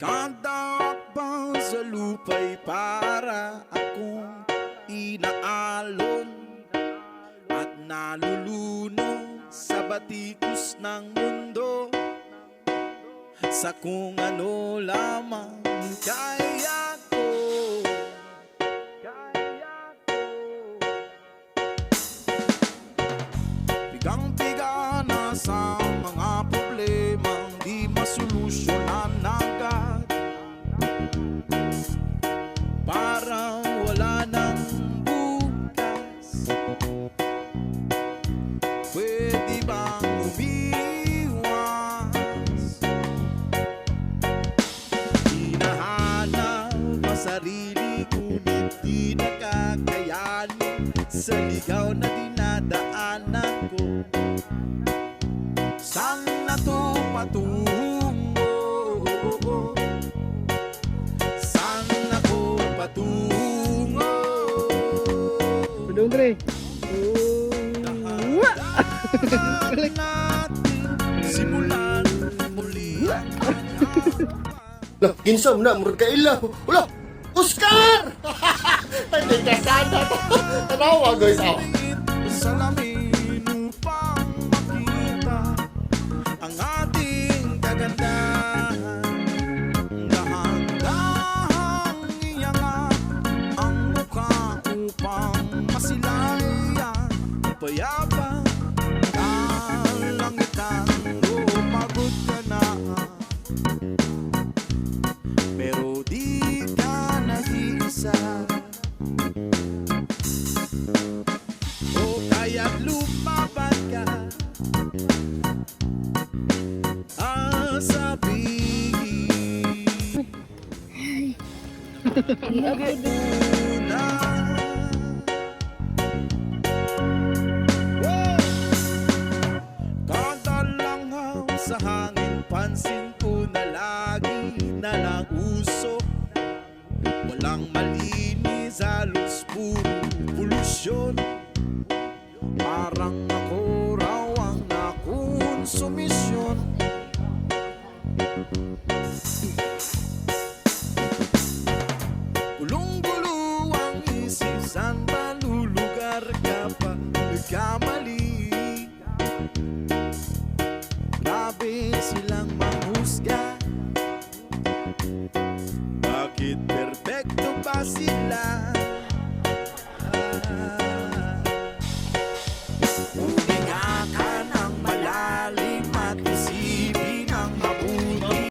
Kada akbang sa lupa'y para akong inaalon at nalulunod sa batikos ng mundo, sa kung ano lamang kaya ko. Pigang-piga na sa mga problemang di masolusyonan agad. Parang wala nang bukas. Pwede bang umiwas? Hinahanap ang sarili ngunit di nakakayanin sa ligaw na dinadaanan ko. Saan na to patungo? Saan ako patungo? Pedung Dre. Dahan natin simulan muli. Lah, ginsa mo na, murag ka ilaw. Wala, Oscar! Hindi ka sana. Tanawa, guys. Salamin upang makita ang ating kagandahan. Dahan-dahang iyangat ang mukha upang masilayan. Payapa kalangitan, pagod ka na, pero di ka nag-iisa. O kaya't lumaban ka, sabihin muna. Kadalangaw sa hangin, pansin ko na lagi na lang usok. Walang malinis, halos puro polusyon. Parang ako raw ang nakonsumisyon.